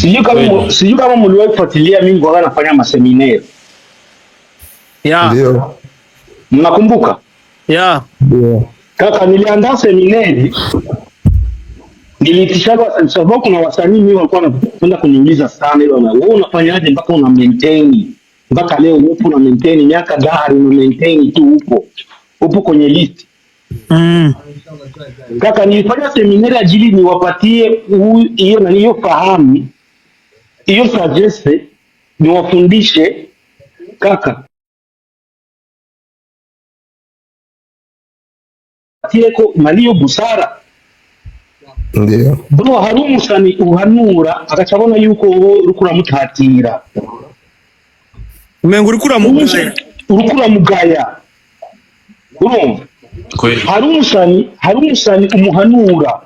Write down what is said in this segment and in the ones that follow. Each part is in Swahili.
Sijui kama mliwahi kufuatilia mimi ngoga nafanya maseminari. Yeah. Ndio. Mnakumbuka? Yeah. Ndio. Kaka, niliandaa seminari, niliitishaga sababu kuna wasanii mimi walikuwa wanapenda kuniuliza sana ile wewe unafanyaje mpaka una maintain mpaka leo upo una maintain miaka gari una maintain tu upo kwenye list. Kaka, nilifanya seminari ajili niwapatie hiyo na hiyo fahamu hiyo suggest niwafundishe kaka tieko maliyo busara. Ndio. Bro, hari umusani uhanura akacabona yuko urukura mutatira. Umengo urukura mugaya. Urumva? Hari umusani umuhanura.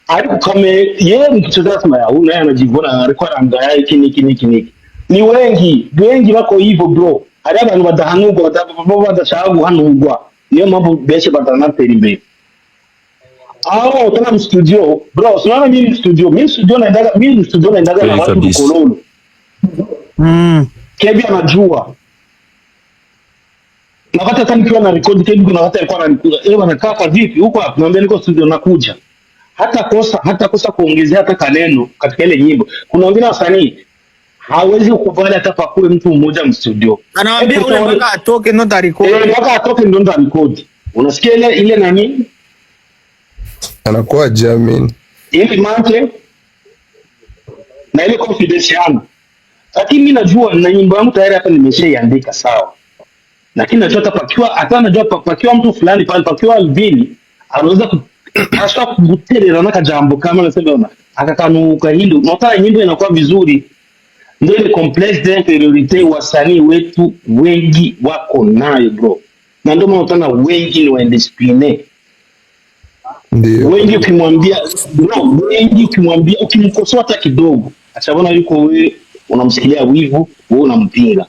Ariko kame yeye mkichozasema ya huyu naye anajivuna alikuwa anangaya iki. Ni wengi bako hivyo bro. Hari abantu badahanurwa badashaka guhanurwa. Niyo mpamvu benshi batanatera imbere. Tena studio bro, unaona mimi studio naendaga na watu kololo. Kebi anajua. Na hata nikiwa na record Kebi kuna hata alikuwa ananikuza. Wanakaa kwa vipi huko hapo naambia niko studio nakuja. Hata kosa kuongezea hata kaneno katika ile nyimbo. Kuna wengine wasanii hawezi kukubali hata pakue mtu mmoja mstudio. Anawaambia ule mpaka atoke ndo record. Mpaka atoke ndo record. Unasikia ile nani? Anakuwa jamin. Ili mate na ile confidence yangu. Lakini mimi najua na nyimbo yangu tayari hapa nimeshaiandika sawa. Lakini najua hata najua pakiwa mtu fulani pale pakiwa Alvini anaweza hasa kubuterera na kajambo kama nasema akakanuka hilo. Unaona nyimbo inakuwa vizuri. Ndio ile complex d'inferiorité wasanii wetu wengi wako nayo bro. Na ndio maana utaona wengi ni waindiscipline. Ndio. Wengi ukimwambia ukimkosoa hata kidogo achaona yuko wewe unamsikilia wivu wewe unampinga.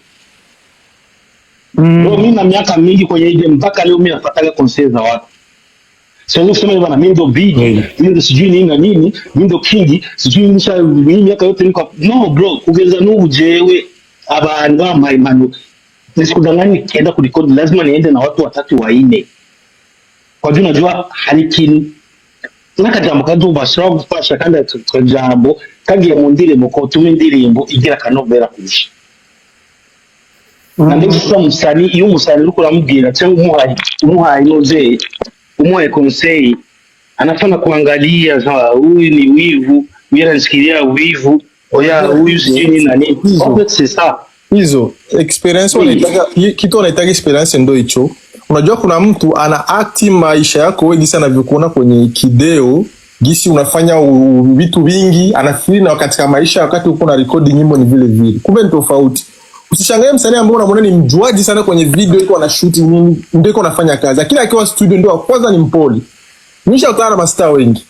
Mimi na miaka mingi kwenye ile mpaka leo mimi napataga conseil za watu. Sio unasema bwana mimi ndo big, mimi ndo sijui nini na nini, mimi ndo king, sijui mimi miaka yote niko no bro, kugeza jewe abantu bambaye imano. Nisikudanganya kienda kurecord lazima niende na watu 3 4. Kwa juu najua hari kintu nakajambo kadubashira gufasha kandi akajambo kagiye mu ndirimbo ko tuma indirimbo igira kanovera kurusha. Na ndio sasa musani iyo musani uriko uramubwira cyangwa umuhaye noze umuhaye conseil anafanya kuangalia huyu ni wivu anasikilia wivu oya huyu sijui nani sasa hizo experience wanaitaka kitu wanaitaka experience ndio hicho. Unajua kuna mtu ana act maisha yako wewe gisi anavyokuona kwenye kideo, gisi unafanya vitu vingi, anafikiri na katika maisha wakati uko na record nyimbo ni vile vile. Kumbe ni tofauti. Usishangae msanii ambaye unamwona ni mjuaji sana kwenye video iko na shoot nini, ndio iko anafanya kazi. Lakini akiwa studio ndio kwanza ni mpole. Nisha utana na mastaa wengi.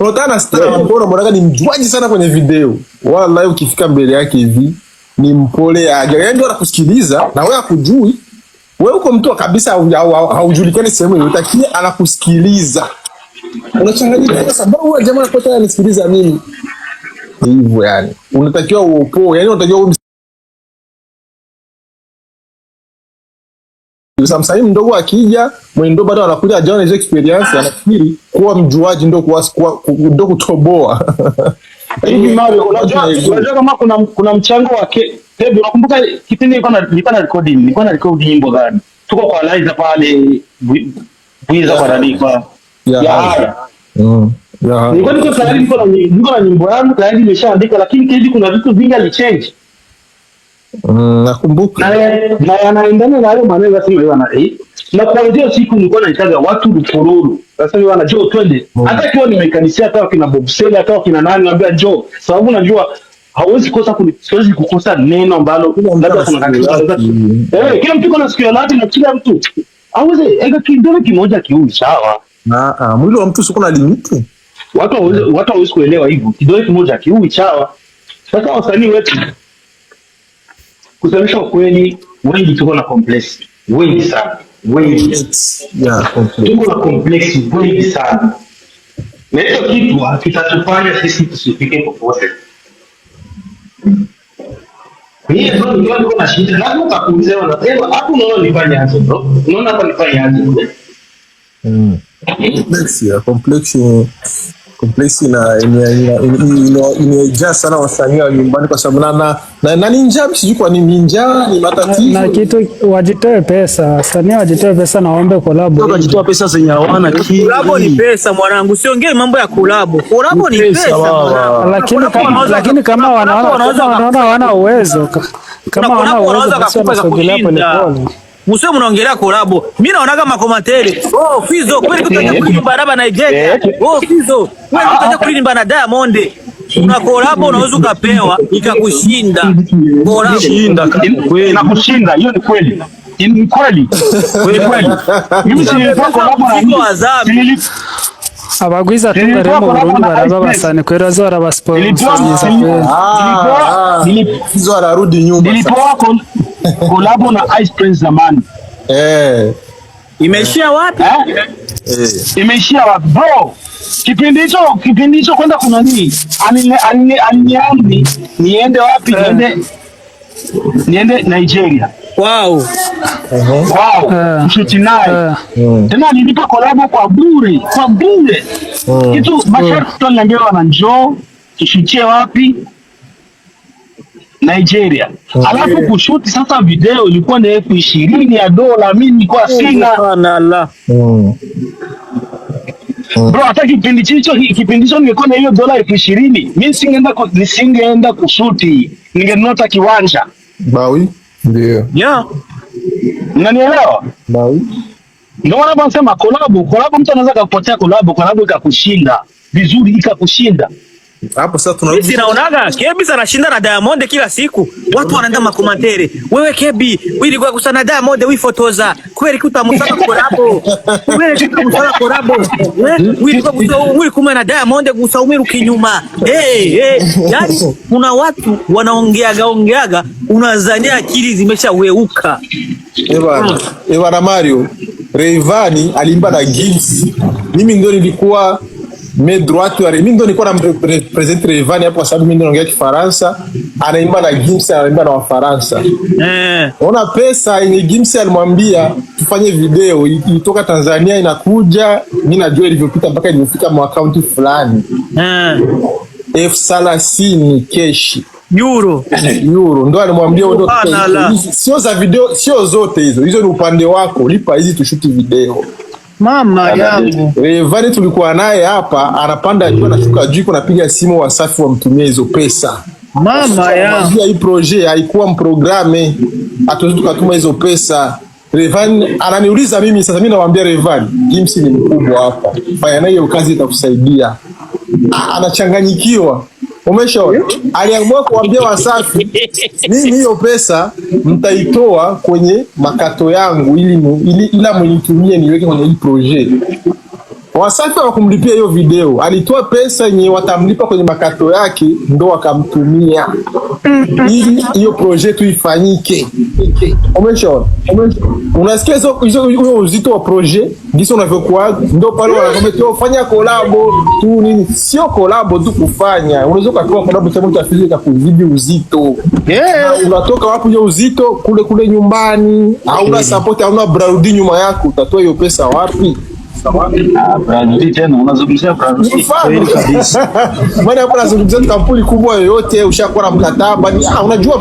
Unatana na star ambao unamwona ni mjuaji sana kwenye video. Wallahi ukifika mbele yake hivi ni mpole aje. Yeye ndio anakusikiliza na wewe hakujui. Wewe uko mtu kabisa haujulikani sehemu yoyote lakini anakusikiliza. Unachanganyika kwa sababu wewe jamaa anapotaka anisikiliza mimi. Hivyo yani. Unatakiwa uopoe, yani unatakiwa msanii mdogo akija, mwenendo bado anakuja ajaona hizo experience anafikiri kuwa mjuaji ndio ndio kutoboa. Hivi Mario unajua kama kuna mchango wa Kebi, unakumbuka kipindi nilikuwa na record nyimbo gani? Tuko kwa live pale Bwiza kwa Radika. Ya. Nilikuwa tayari niko na nyimbo yangu tayari nimeshaandika lakini Kebi kuna vitu vingi alichange. Nakumbuka. Na anaendana na hayo maneno nasema bwana na kwa hiyo siku nilikuwa naitaga watu rupororo. Sasa ni wana Joe twende. Hata kiwa nimekanisia hata kina Bob Sele hata kina nani naambia Joe. Sababu najua hauwezi kukosa neno ambalo labda kuna kanisa. Kila mtu kuna sikio lake na kila mtu hauwezi ega kidole kimoja kiui sawa. Mwili wa mtu sio kuna limiti. Watu hawezi kuelewa hivyo. Kidole kimoja kiui sawa. Sasa wasanii wetu kusema ukweli wengi tuko na complex wengi sana wengi tuko na complex wengi sana na hiyo kitu kitatufanya sisi tusifike popote Mimi ndio niko na shida. Lazima utakuuliza wanasema hapo unaona nifanye aje bro? Unaona hapa nifanye aje? Kompleksi na imejaa sana wasanii wa nyumbani kwa sababu na ni njaa, sijui kwa nini njaa ni matatizo. Na kitu wajitoe pesa, wasanii wajitoe pesa na waombe collab. Wajitoe pesa zenye hawana kitu. Collab ni pesa mwanangu, usiongee mambo ya collab. Collab ni pesa mwanangu. Lakini kama wanaona wana uwezo, kama wana uwezo basi wanasogelea polepole. Musio mnaongelea collab. Mimi naona kama komateri. Oh Fizo, kweli kutaja kuimba raba Nigeria. Oh Fizo, kweli kutaja kuimba na Diamond. Una collab unaweza ukapewa ikakushinda. Collab shinda kweli. Inakushinda, hiyo ni kweli. Ni kweli. Kweli. Mimi si nilikuwa collab na Azami. Abagwiza tunga mu Burundi baraba basane kwera zo arabasponsoriza Fizo ararudi nyumba. Nilipoa collab na Ice Prince zamani. Imeishia wapi? Imeishia wapi bro? Kipindi hicho kwenda kuna nini? Aliniambi niende wapi? Niende Nigeria. Wow. Mshuti naye. Tena nilipa collab kwa bure. Kitu masharti tunaniambia wana njoo tushutie wapi? Nigeria. Alafu kushuti sasa video ilikuwa ni $20 ya dola, mimi nilikuwa sina. Subhanallah. Bro, hata kipindi hicho nilikuwa na hiyo dola $20, mimi nisingeenda kushuti, ningenunua kiwanja. Bawi? Ndio. Yeah. Unanielewa? Bawi. Ndio maana wanasema collab mtu anaweza kupotea collab ikakushinda. Vizuri ikakushinda. Hapo sasa tunarudi. Sisi naonaga Kebi anashinda na Diamond kila siku. Watu wanaenda makomantere. Wewe Kebi, wewe kwa kusana Diamond wewe fotoza. Kweli kutamsaka collab. Wewe kutamsaka collab. Wewe kwa kusaumiru kuma na Diamond kusaumiru kinyuma. Yaani kuna watu wanaongeaga unazania akili zimeshaweuka. Ewa Mario, Rayvanny alimba na Gims. Mimi ndio nilikuwa mimi ndo nilikuwa na represent Rayvanny hapo kwa sababu mimi ndo naongea Kifaransa, anaimba na Gims, anaimba na Wafaransa. Ona pesa yenye Gims alimwambia tufanye video itoka Tanzania inakuja, mimi najua ilivyopita mpaka ilifika mu account fulani. $30 keshi. Euro ndo alimwambia ndo sio za video, sio zote hizo ni upande wako, lipa hizi tushuti video. Mama yangu Rayvanny tulikuwa naye hapa, anapanda juu anashuka juu, kunapiga simu Wasafi wamtumie hizo pesa. Mama yangu hii project haikuwa mprograme, hatuwezi tukatuma hizo pesa. Rayvanny ananiuliza mimi sasa, mimi namwambia Rayvanny, Gims ni mkubwa hapa, fanya naye hiyo kazi itakusaidia. Anachanganyikiwa. Umeshaona? Aliamua kuambia Wasafi, mimi hiyo pesa mtaitoa kwenye makato yangu ila mnitumie niweke kwenye hii project. Wasafi hawakumlipia hiyo video. Alitoa pesa yenye watamlipa kwenye makato yake ndo wakamtumia ili hiyo project ifanyike. Umeshaona? Unasikia hizo uzito wa project giso unavyokuwa, ndo pale wanakwambia fanya collab tu nini. Sio collab tu kufanya, unaweza kutoa collab cha mtu afike kuzidi uzito. Unatoka wapi hiyo uzito? Kule nyumbani, hauna support, hauna brand nyuma yako, utatoa hiyo pesa wapi? Brand tena unazungumzia brand kabisa. Maana hapo unazungumzia kampuni kubwa yoyote, ushakuwa na mkataba. Unajua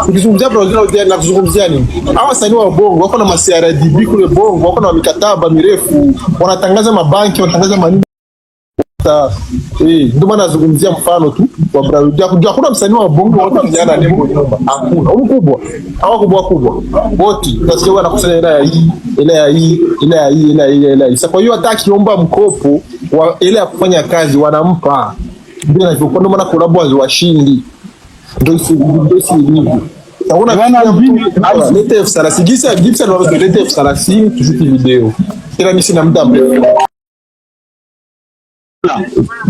ukizungumzia brand na kuzungumzia nini? Hawa wasanii wa Bongo wako na CRDB kule Bongo, wako na mikataba mirefu, wanatangaza mabanki, wanatangaza manini. Ndio maana nazungumzia mfano tu wa brand. Hakuna msanii wa Bongo watu vijana nembo nyumba. Hakuna. Ukubwa. Hawa kubwa. Wote tunasikia wanakusanya hela hii. Sasa kwa hiyo hata akiomba mkopo wa ile ya kufanya kazi wanampa. Ndio hivyo, kwa maana collab washindi. Ndio hivyo. Taona lete FSRC Gibson wanaleta FSRC tushuti video. Tena mimi sina muda mrefu.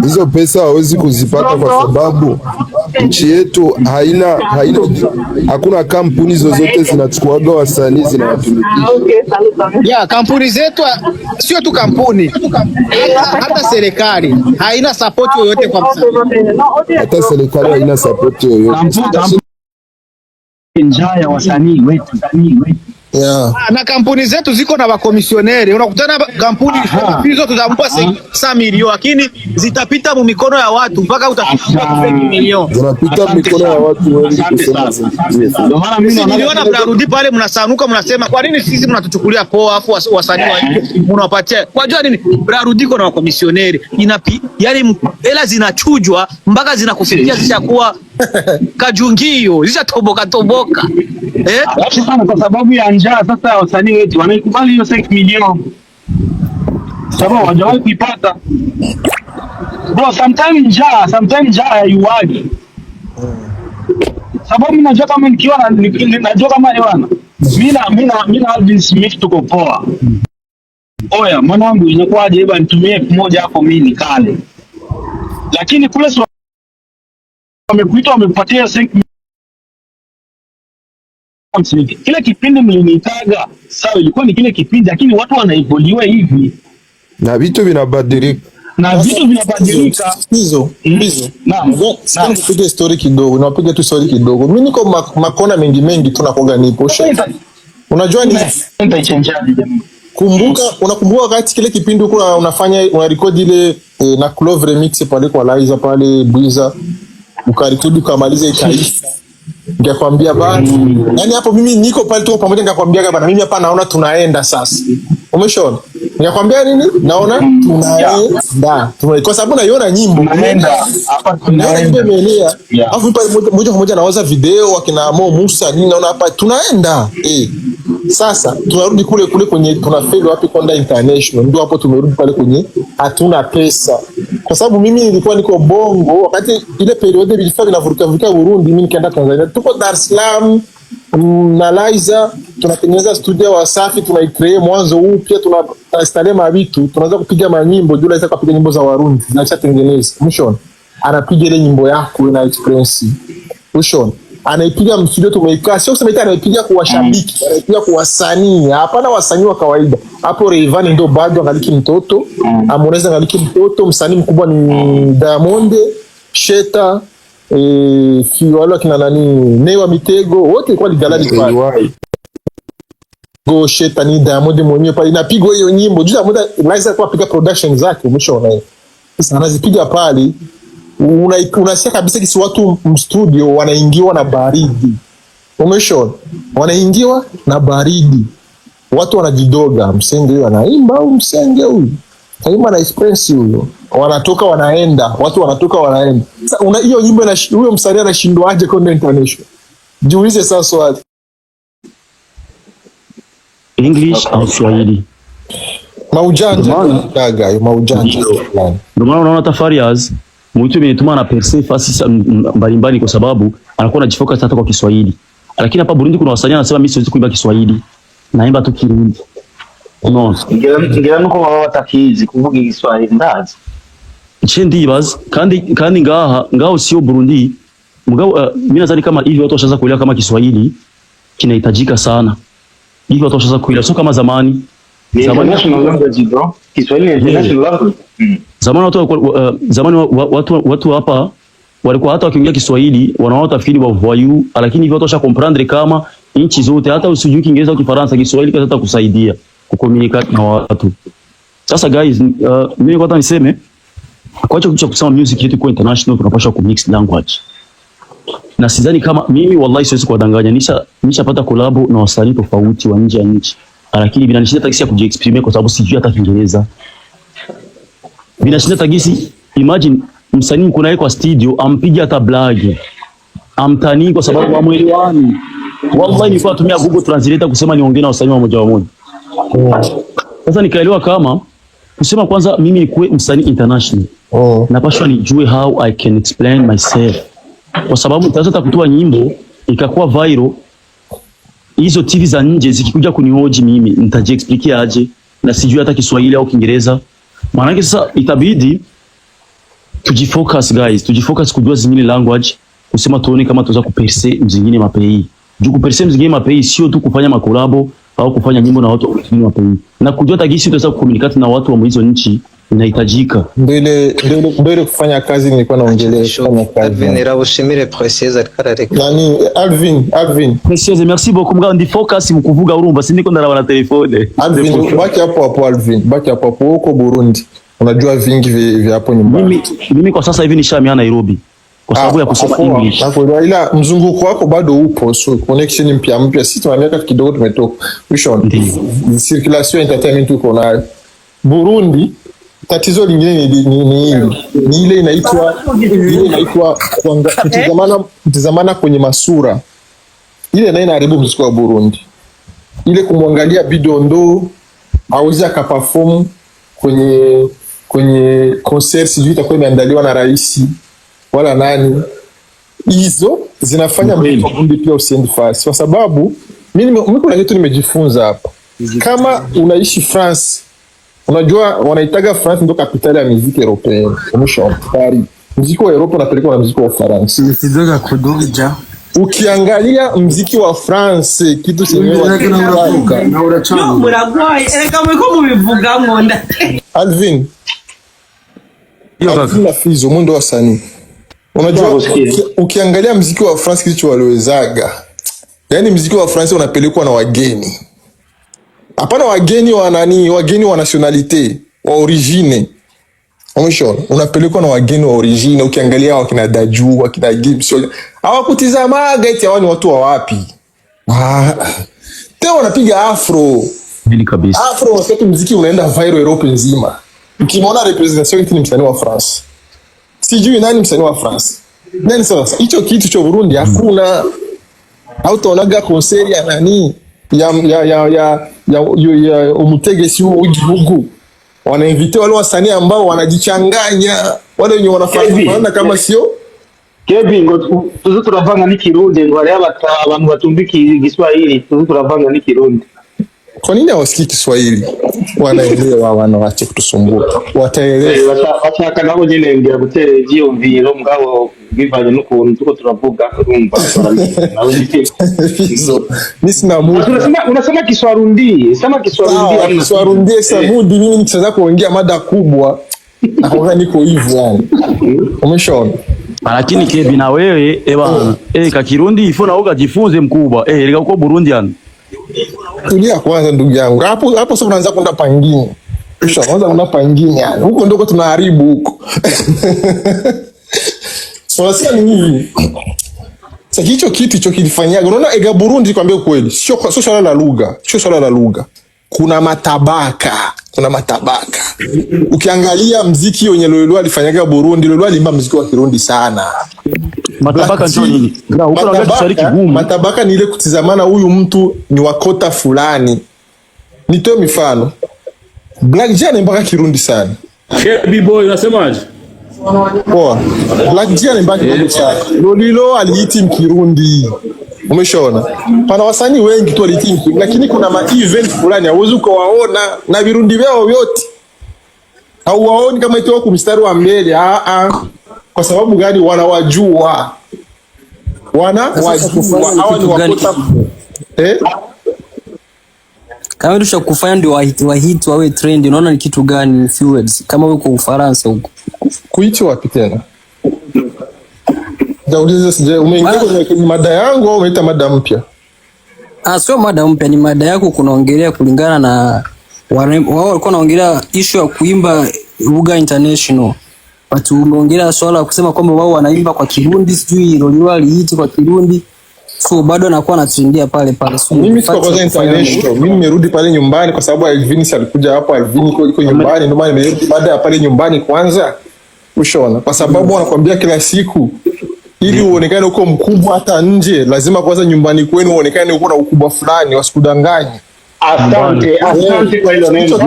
hizo pesa hawezi kuzipata kwa sababu nchi yetu hakuna kampuni zozote zinachukuaga wasanii zinawatumikisha. Ya kampuni zetu sio tu kampuni, hata serikali haina support yoyote kwa msanii. Hata serikali haina support yoyote. Njaa ya wasanii wetu. Yeah. Na kampuni zetu ziko na wakomisioneri. Unakutana kampuni hizo tutampa 100 milioni lakini zitapita mu mikono ya watu mpaka utafika 50 milioni. Zinapita mikono ya watu wengi kusema. Ndio maana mimi niliona mnarudi pale mnasanuka mnasema kwa nini sisi mnatuchukulia poa afu wasanii mnawapatia. Kwa jua nini? Mnarudiko na wakomisioneri. Yaani hela zinachujwa mpaka zinakufikia zishakuwa kajungio, zishatoboka. Kwa sababu ya njaa sasa wasanii wetu wanaikubali hiyo 6 milioni. Sababu hawajawahi kuipata. Bro, sometimes njaa yuwagi. Sababu mimi najua kama najua kama Ewana. Mimi na Alvin Smith tuko poa. Oya, mwanangu inakuwaje hebu nitumie 1,000 hapo mimi nikale. Lakini kule wamekuita wamekupatia 6 kile kipindi mlinitaga sawa, ilikuwa ni kile kipindi, lakini watu wanaivoliwa hivi na vitu vinabadilika. Hizo. Naam. Nipige story kidogo. Napiga tu story kidogo. Mimi niko makona mengi tunakoga nipo. Unajua ni unakumbuka wakati kile kipindi uko una record ile na Clove remix pale kwa Liza pale Bwiza, ukarekodi ukamaliza ikaisha. Nikakwambia bana, yani hapo mimi niko pale tuko pamoja, nikakwambia bana mimi hapa naona tunaenda sasa. Umeshaona? Nikakwambia nini? Naona tunaenda. Kwa sababu naiona nyimbo tunaenda hapa tunaenda. Alafu pale moja kwa moja nawaza video wakina Mo Musa nini, naona hapa tunaenda. Sasa tunarudi kule kwenye tunafeli wapi kwenda international. Ndio hapo tumerudi pale kwenye hatuna pesa. Kwa sababu mimi nilikuwa niko Bongo wakati ile period ilifika inavuruka Burundi, mimi nikaenda Tanzania. Tuko Dar es Salaam na Liza tunatengeneza studio Wasafi, tunaicreate mwanzo upya, tunainstall mavitu, tunaanza kupiga manyimbo. Jula Liza kapiga nyimbo za Warundi zinashatengeneza. Mshon anapiga ile nyimbo yako na experience. Mshon anaipiga mstudio, tumeikaa sio kusema anaipiga kwa washabiki, anaipiga kwa wasanii. Hapana wasanii wa kawaida. Hapo Rayvanny ndio bado angaliki mtoto, Harmonize angaliki mtoto, msanii mkubwa ni Diamond, Sheta, Fiwalo kina nani, Newa Mitego, wote kwa ligalani pale. Go Sheta ni Diamond mwenyewe pale inapigwa hiyo nyimbo. Jua muda Liza kwa piga production zake, umeshaona hiyo. Sasa anazipiga pale. Unasikia kabisa kisi watu mstudio wanaingiwa na baridi. Umeshaona? Wanaingiwa na baridi. Watu wanajidoga, msenge huyu anaimba au msenge huyu kaimba na express huyo. Wanatoka wanaenda, watu wanatoka wanaenda. Sasa hiyo nyimbo na huyo msanii anashindwaje kwenda international? Jiulize sasa swali. English au Swahili? Maujanja maujanja. Ndio maana unaona Tafariaz mtu imetuma na perse fasi mbalimbali kwa sababu anakuwa anajifocus hata kwa Kiswahili. Lakini hapa Burundi kuna wasanii wanasema mimi siwezi kuimba Kiswahili. Naimba tu Kirundi. No. Ngira nuko baba batakizi kuvuga Kiswahili ndazi. Ndibaza kandi ngaho sio Burundi. Mugabo mimi nadhani kama hivi watu washaanza kuelewa kama Kiswahili kinahitajika sana. Hivi watu washaanza kuelewa sio kama zamani. Zamani national language bro. Kiswahili ni national language. Zamani watu hapa walikuwa hata wakiongea Kiswahili wanaona tafsiri wa voyou, lakini hivi watu washa comprendre kama nchi zote hata usijui Kiingereza au Kifaransa, Kiswahili hata kusaidia kucommunicate na watu. Sasa guys, mimi kwa niseme kwa hiyo kitu cha kusema music yetu kwa international tunapaswa ku mix language. Na sidhani kama mimi wallahi siwezi kuwadanganya, nishapata collab na wasanii tofauti wa nje ya nchi. Lakini binanishinda taksi ya kujiexprime kwa sababu sijui hata Kiingereza. Binashinda tagisi, imagine msanii mko naye kwa studio ampige hata blagi. Amtani kwa sababu amwelewani. Wallahi nilikuwa natumia Google Translate kusema niongee na wasanii wa moja wa moja. Sasa nikaelewa kama kusema kwanza mimi ni kuwe msanii international. Napaswa nijue how I can explain myself. Kwa sababu nitaweza kutoa nyimbo ikakuwa viral. Hizo TV za nje zikikuja kunihoji mimi nitajiexplikia aje na sijui hata Kiswahili au Kiingereza. Maana sasa itabidi tujifocus guys, tujifocus kujua zingine language, kusema tuone kama tuweza kuperse zingine mapei. Juu kuperse zingine mapei sio tu kufanya makolabo au kufanya nyimbo na watu wengine mapei. Na kujua tagisi tutaweza kucommunicate na watu wa hizo nchi inahitajika. Ndio kufanya kazi nilikuwa naongelea kufanya kazi. Alvin irabushimire Precious alikarareka. Nani Alvin. Precious, merci beaucoup mga ndi focus mkuvuga urumva siniko ndaraba na telefone. Alvin baki hapo Alvin. Baki hapo huko Burundi. Unajua vingi vya hapo nyumbani. Mimi kwa sasa hivi nishamia Nairobi. Kwa sababu ya kusoma English. Ila mzunguko wako bado upo, so connection mpya. Sisi tuna miaka kidogo tumetoka. Ushon. Circulation entertainment uko nayo. Burundi tatizo lingine ni ile inaitwa kutazamana kwenye masura. Ile nayo inaharibu muziki wa Burundi. Ile kumwangalia Bidondo hawezi akaperform kwenye concert sijui itakuwa imeandaliwa na rais wala nani. Hizo zinafanya Burundi pia usiende fast, kwa sababu mimi kuna kitu nimejifunza hapa. Kama unaishi France, unajua wanaitaga France ndio kapitali ya muziki européen. Umeshaona Paris. Muziki wa Europe unapelekwa na muziki wa France. Nisidoga kuduja. Ukiangalia muziki wa France kitu chenyewe na urachana. Muragwaye reka mwiko mubivuga ngonda. Alvin. Alvin na Fizo mundo wasanii. Unajua ukiangalia muziki wa France kitu waliwezaga. Yaani muziki wa France unapelekwa na wageni. Hapana wageni wa nani, wageni wa nationalite, wa origine. Umeshaona? Unapelekwa na wageni wa origine, ukiangalia wakina Daju, wakina Gibson. Hawakutizamaga eti hao ni watu wa wapi. Tena wanapiga afro. Hili kabisa. Afro wakati muziki unaenda viral Europe nzima. Ukimwona representation eti ni msanii wa France. Sijui nani msanii wa France. Nani sasa? Hicho kitu cha Burundi hakuna. Hautaonaga concert ya nani? Ya umutegesi w'igihugu. Wanainvite wale wasanii ambao wanajichanganya, wale wenye wanafahamu kama sio Kevin ngo tuzo turavanga n'ikirundi ngo ari abantu batumbiki Kiswahili tuzo turavanga n'ikirundi. Kwa nini hawasikii Kiswahili? Wanaelewa, wanaacha kutusumbua. Wataelewa. Wataka nabo nyine ngira gutere vyumviro mugabo bivanye n'ukuntu tuko turavuga urumva. Mimi sina muda. Unasema Kiswarundi, sema Kiswarundi. Kiswarundi sasa mudi mimi nikianza kuongea mada kubwa. Naona niko hivyo yani. Umeshaona? Lakini Kevin na wewe ka Kirundi ifo na ukajifunze mkubwa. Leka uko Burundi yani. Tulia kwanza ndugu yangu. Hapo sasa unaanza kwenda pangine. Kisha unaanza kwenda pangine yani. Huko ndiko tunaharibu huko. Sasa ni hivi. Sasa hicho kitu hicho kilifanyaga. Unaona ega Burundi kwambia kweli. Sio swala la lugha. Sio swala la lugha. Kuna matabaka. Ukiangalia mziki wenye Lolo alifanyaga Burundi, Lolo alimba mziki wa Kirundi sana. Matabaka ndio nini? Matabaka ni ile kutizamana huyu mtu ni wakota fulani. Nitoe mifano. Black Jane mpaka Kirundi sana. Shebi boy unasemaje? Poa. Black Jane mpaka Kirundi sana. Lolo aliiti Mkirundi. Umeshaona? Pana wasanii wengi tu aliiti Mkirundi, lakini kuna ma-event fulani hauwezi kuwaona na Virundi vyao vyote. Hauwaoni kama itoa kumstari wa mbele. Kwa sababu gani? Wanawajua. Hawa ni wakota. Kama tusha kufanya ndio wahit wawe trend, unaona ni kitu gani fuels kama uko Ufaransa huko? Kuichi wapi tena? Dauliza sije umeingia kwenye mada yangu au umeita mada mpya? Sio mada mpya, ni mada yako kunaongelea kulingana na wao walikuwa wanaongelea issue ya kuimba lugha international. Watu umeongelea swala kusema kwamba wao wanaimba kwa Kirundi, sijui Lolo aliiti kwa Kirundi. So bado anakuwa anatrendia pale. Mimi siko kwa international. Mimi nimerudi pale nyumbani kwa sababu Alvin alikuja hapo. Alvin iko nyumbani, ndio maana nimerudi baada ya pale nyumbani kwanza. Ushaona? Kwa sababu wanakuambia kila siku ili uonekane uko mkubwa hata nje, lazima kwanza nyumbani kwenu uonekane uko na ukubwa fulani, wasikudanganye. Asante kwa hilo neno.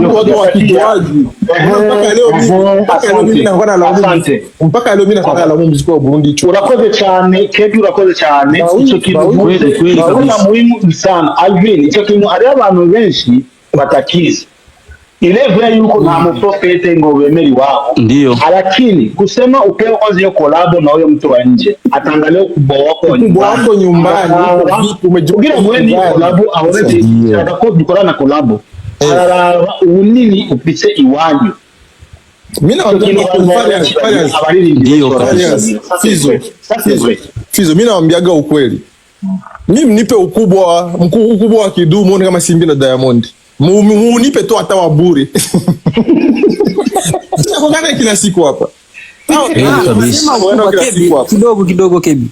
Mpaka leo mimi nakuwa na muziki wa Burundi. Urakoze cyane, Kebi urakoze cyane. Icyo kintu kweli muhimu sana. Alvin, icyo kintu ari abantu benshi batakizi. ile vile yuko na mprofete ngo bemeri wao ndio, lakini kusema upewe kwanza hiyo collab na huyo mtu wa nje, ataangalia ukubwa wako nyumbani, umejibugira mweni collab aone atakuwa bikora na collab unini upise iwanyu. Mimi Fizo, mimi naambiaga ukweli. Mimi nipe ukubwa wa kidumu ni kama Simbi na Diamond. Munipe tu hata wa bure. Sasa kwa kila siku hapa. Kidogo Kebi.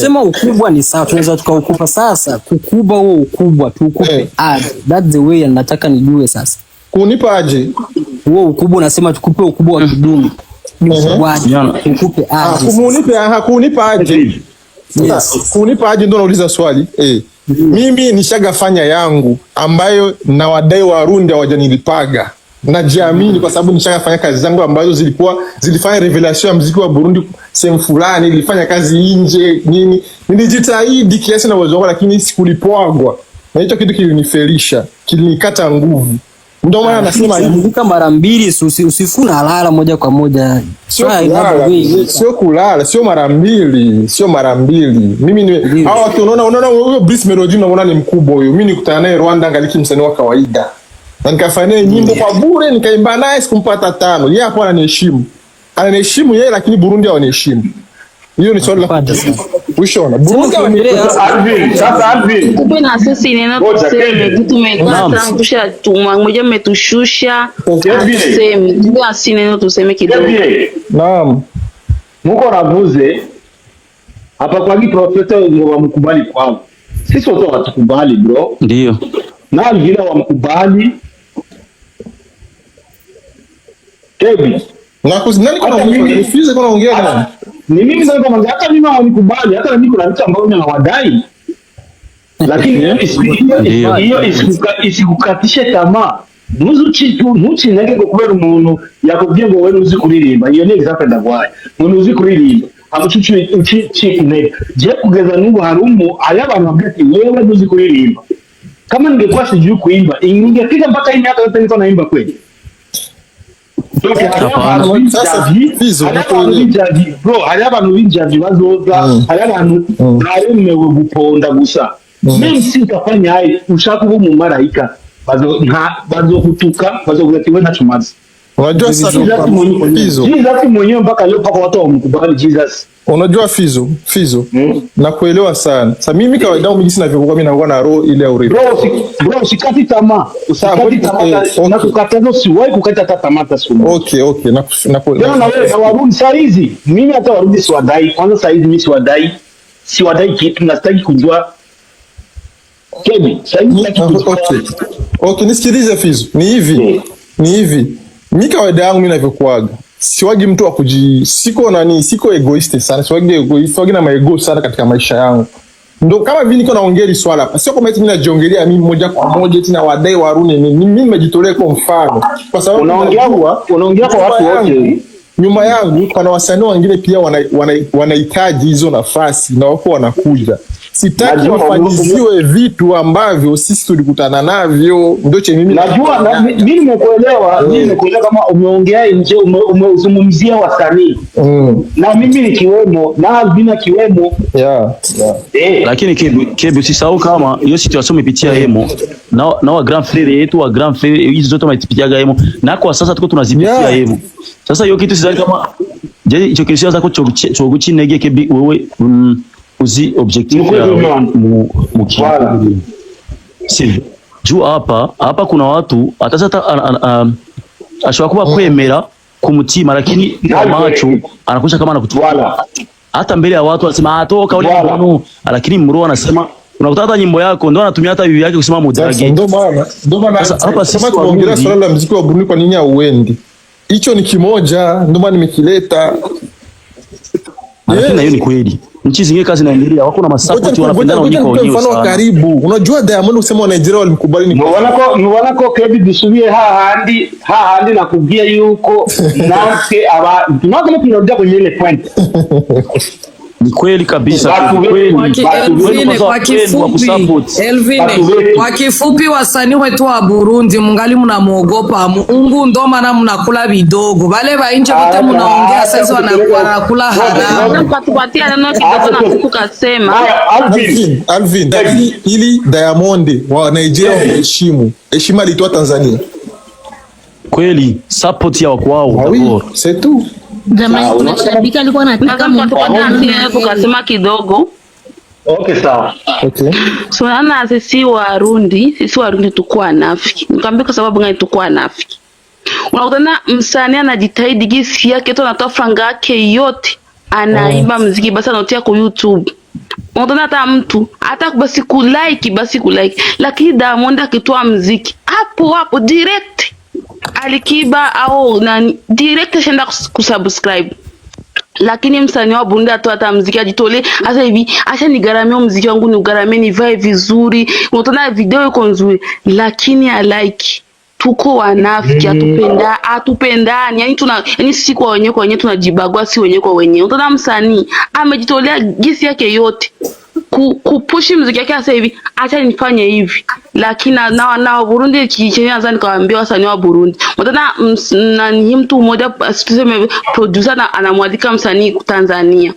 Sema ukubwa ni sawa, tunaweza tukaukupa sasa. Kukuba huo ukubwa tukupe aje. That's the way nataka nijue sasa. Kunipa aje? Huo ukubwa unasema tukupe ukubwa wa kidumu. Tukupe aje. Kunipa aje? Yes. Kunipa aje ndo nauliza swali. Mimi nishagafanya yangu ambayo na wadai wa Warundi hawajanilipaga. Najiamini kwa sababu nishagafanya kazi zangu ambazo zilifanya revelation ya muziki wa Burundi sehemu fulani, nilifanya kazi nje nini. Nilijitahidi kiasi na uwezo wangu lakini sikulipwagwa. Na hicho kitu kilinifelisha, kilinikata nguvu. Ndio maana nasema hivi mara mbili usifuna halala moja kwa moja. Sio kulala, sio mara mbili. Mimi hao watu unaona huyo Brice Melody unaona ni mkubwa huyo. Mimi nikutana naye Rwanda ngaliki msanii wa kawaida. Na nikafanya nyimbo kwa bure, nikaimba naye sikumpata 5. Yeye hapo ananiheshimu. Ananiheshimu yeye lakini Burundi hawaniheshimu. Hiyo ni swali la kwanza. Ushona. Burundi Alvin. Kumbe na sisi neno tuseme tumekaa kusha tumwangoja umetushusha. Tuseme. Ndio asi neno tuseme kidogo. Naam. Muko navuze hapa kwa profeta wa mkubali kwao. Sisi wote watukubali bro. Ndio. Na vile wa mkubali. Kebi. Nani kuna nifize kuna ongea nani? Ni mimi ndio kama hata mimi hawanikubali, hata mimi kuna vitu ambavyo nawadai. Lakini hiyo isikukatishe tamaa. Muchi nage kubera umuntu yakubwiye ngo wewe uzi kuririmba. Iyo ni exactly ndagwaye. Umuntu uzi kuririmba. Amucucu intege. Je kugeza n'ubu harumo ayabantu babwira ati wewe uzi kuririmba. Kama ningekuwa sijui kuimba, ningefika mpaka imyaka yote niko naimba kweli. Bro, hari abantu b'injavi bazoza, hari abantu baremewe guponda gusa. Mimi sitafanya hayo, ushaka kuba mu marayika bazokutuka, bazokuza ati wewe nachumazi. Unajua sasa Fizo. Jesus mwenyewe mpaka leo paka watu wamkubali Jesus. Unajua Fizo. Na kuelewa sana. Sasa mimi kawaida mimi sina vyokuwa mimi nakuwa na roho ile ya urefu. Bro, usikati tamaa. Usikati tamaa. Unakukataza usiwahi kukata tamaa siku. Okay. Ndio na wewe Warundi saa hizi. Mimi hata Warundi siwadai. Kwanza saa hizi mimi siwadai kitu, nastaki kujua. Kebi, saa hizi Okay, nisikilize Fizo. Ni hivi. Mimi kawaida yangu mimi navyokuaga. Siwagi mtu wa siko egoist sana. Siwagi na maego sana katika maisha yangu. Ndio kama vile niko naongea hili swala hapa. Sio kama eti mimi najiongelea mimi moja kwa moja eti na wadai Warundi mimi nimejitolea kwa mfano. Kwa sababu unaongea kwa watu wote. Nyuma yangu kuna wasanii wengine pia wanahitaji hizo nafasi na wako wanakuja. Sitaki wafanyiziwe vitu ambavyo sisi tulikutana navyo. Ndio che mimi najua mimi nimekuelewa kama umeongea nje umezungumzia wasanii. Na mimi nikiwemo na Albina kiwemo. Lakini Kebi usisahau kama hiyo situation imepitia Emo. Na wa grand frère yetu wa grand frère hizo zote wamepitia Emo. Na kwa sasa tuko tunazipitia Emo. Sasa hiyo kitu sidhani kama hicho kisha zako choguchi nege Kebi wewe uzi objectif ya mkiwala. Sivyo. Juu hapa kuna watu atasata ashobora kuba kwemera ku mutima lakini kwa macho anakusha kama anakutuwala. Hata mbele ya watu anasema atoka ule mkono lakini mroho anasema unakuta hata nyimbo yako ndio anatumia hata bibi yake kusema mudrage. Ndio maana hapa sisi tunaongelea swala la muziki wa Burundi kwa nini hauendi. Hicho ni kimoja ndio maana nimekileta. Lakini hiyo ni kweli. Nchi zingine kazi inaendelea, wako na masapoti wanapendana wenyewe kwa wenyewe sana. Karibu. Unajua Diamond usema wa Nigeria walimkubali ni mwanako Kebi dusubiye hahandi na kubia yuko nake aba tunakole tunarudia kwenye ile point. Ni kweli kabisa. Kwa kifupi wasanii wetu wa Burundi mungali mnamuogopa Mungu, ndo maana mnakula vidogo. Wale wa nje wote mnaongea sasa wanakula haramu. Tupatia neno kidogo na tukasema Alvin, ili Diamond wa Nigeria waheshimu. Heshima alitoa Tanzania. Kweli support ya kwao d'abord. C'est tout. Jamani, kuna shabiki alikuwa anataka tukasema kidogo. Okay, sawa. Okay. So nana sisi Warundi tukua nafiki. Nikamwambia kwa sababu gani tukua nafiki. Unakutana msanii anajitahidi gisi yake tu, anatoa franga yake yote, anaimba muziki basi anaotia kwa YouTube. Unakutana hata mtu hata basi kulike, lakini Diamond akitoa muziki hapo direct Alikiba au nani direct shenda kusubscribe. Lakini msanii wa Burundi hata muziki ajitole hasa hivi, acha nigaramie muziki wangu, nigaramie nivae vizuri, unaona video iko nzuri, lakini like tuko wanafiki, hatupendani. Yani sisi kwa wenyewe tunajibagua, si wenyewe kwa wenyewe. Unaona msanii amejitolea gisi yake yote kupushi muziki yake hasa hivi, acha nifanye hivi. Lakini na Burundi kicheni nadhani kawaambia wasanii wa Burundi. Unaona mtu mmoja tuseme producer anamwalika msanii Tanzania.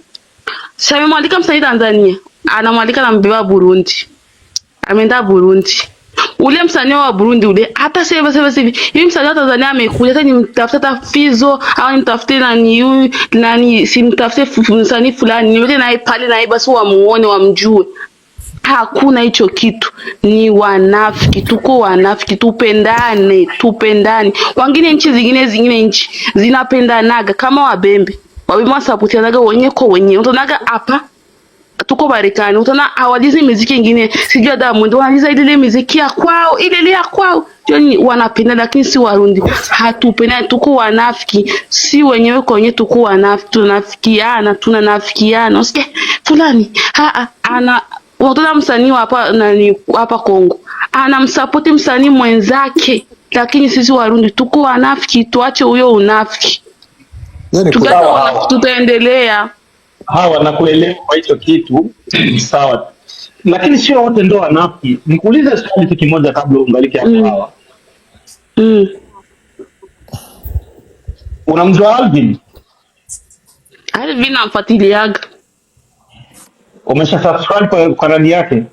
Sasa amemwalika msanii Tanzania, anamwalika na mbeba Burundi. Ameenda Burundi. Ule msanii wa Burundi ule hata sasa hivi msanii wa Tanzania amekuja, hata nimtafuta Fizo au nimtafute nani simtafute msanii fulani, niweke naye pale naye basi wamuone wamjue. Hakuna hicho kitu. Ni wanafiki, tuko wanafiki. Tupendane. Wengine nchi zingine nchi zinapendanaga kama Wabembe wasapotianaga wenyewe kwa wenyewe. Unaonaga hapa tuko Marekani, utaona hawalizi muziki nyingine, sijui Diamond wanaliza ile muziki ya kwao, ile ya kwao. Yaani wanapenda, lakini si Warundi. Hatupenda, tuko wanafiki. Si wenyewe kwa wenyewe tuko wanafiki, tunanafikiana. Usikie fulani unaona msanii hapa Kongo anamsupport msanii mwenzake, lakini sisi Warundi tuko wanafiki. Tuache huyo unafiki. Tutaendelea. Hawa nakuelewa kwa hicho kitu sawa, lakini sio wote ndo wanafiki. Nikuulize swali kimoja kabla ungalike hapo. Hawa unamjua Alvin? Alvin namfuatiliaga. Umesha subscribe kwa nani yake?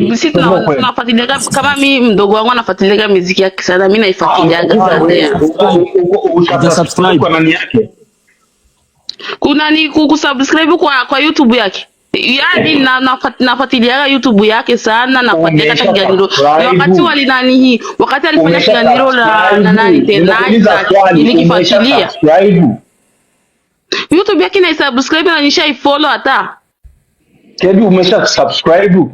Sisi tunafuatiliaga, kama mimi mdogo wangu anafuatiliaga muziki yake sana, mimi naifuatiliaga sana. Subscribe kwa nani yake? Kuna ni kusubscribe kwa YouTube yake. Yaani nafuatilia YouTube yake sana, nafuatilia hata kiganiro. Wakati walinani hii, wakati alifanya kiganiro la nani tena nilikifuatilia. YouTube yake na subscribe na nishaifollow hata. Kebi umesha subscribe?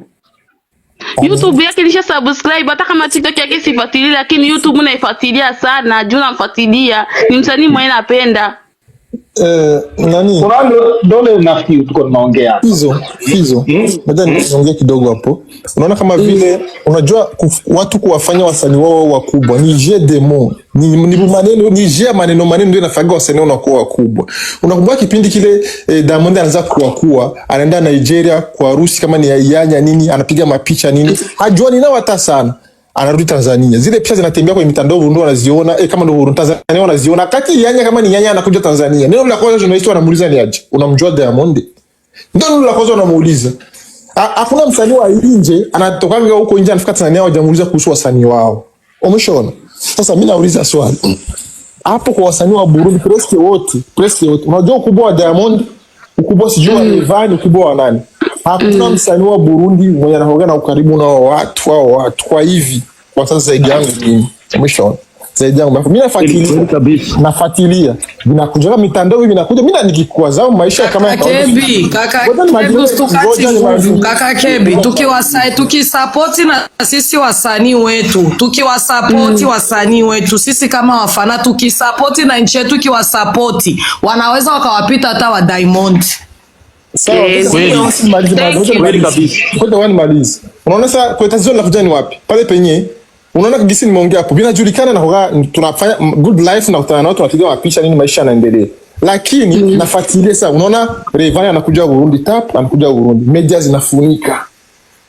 YouTube yake nisha subscribe, hata kama TikTok yake sifuatilia, lakini YouTube naifuatilia sana, juu namfuatilia. Ni msanii mwenye napenda. Nani? Dole unafikiri tuko tunaongea. Fizo. Nadhani niongee kidogo hapo. Unaona kama vile unajua watu kuwafanya wasanii wao wakubwa ni jeu de mots. Ni maneno ndio inafaga wasanii wanakuwa wakubwa. Unakumbuka kipindi kile Diamond anaanza kuwa anaenda Nigeria kwa harusi kama ni yanya nini, anapiga mapicha nini. Hajua ni hata sana. Anarudi Tanzania. Zile picha zinatembea kwenye mitandao ndio wanaziona, kama ndio Tanzania wanaziona. Kati yanya kama ni yanya anakuja Tanzania. Neno la kwanza journalist wanamuuliza ni aje? Unamjua Diamond? Ndio neno la kwanza wanamuuliza. Hakuna msanii wa nje anatoka huko nje anafika Tanzania wajamuuliza kuhusu wasanii wao. Umeshaona? Sasa mimi nauliza swali. Hapo kwa wasanii wa Burundi preske wote. Unajua ukubwa wa Diamond, ukubwa sijui wa Rayvanny, ukubwa wa nani? Hakuna msanii wa Burundi mwenye anaongea na ukaribu na watu kwa hivi. Kwa sasa zaidi yangu mimi. Umeshaona? Zaidi yangu. Mimi nafuatilia. Vinakuja kama mitandao hivi vinakuja. Mimi nikikua zao maisha kama ya Kaka Kebi, tukisupport na sisi wasanii wetu. Tukiwasupport wasanii wetu. Sisi kama wafana tukisupport na nchi yetu kiwasupport. Wanaweza wakawapita hata wa Diamond. Unaona sasa kwa tatizo la kujani wapi? Pale penye unaona gisi nimeongea hapo. Vinajulikana na tunafanya good life na kutana na watu wapiga mapicha nini maisha yanaendelea. lakini nafuatilia sasa, unaona Rayvanny anakuja Burundi, tap anakuja Burundi, media zinafunika,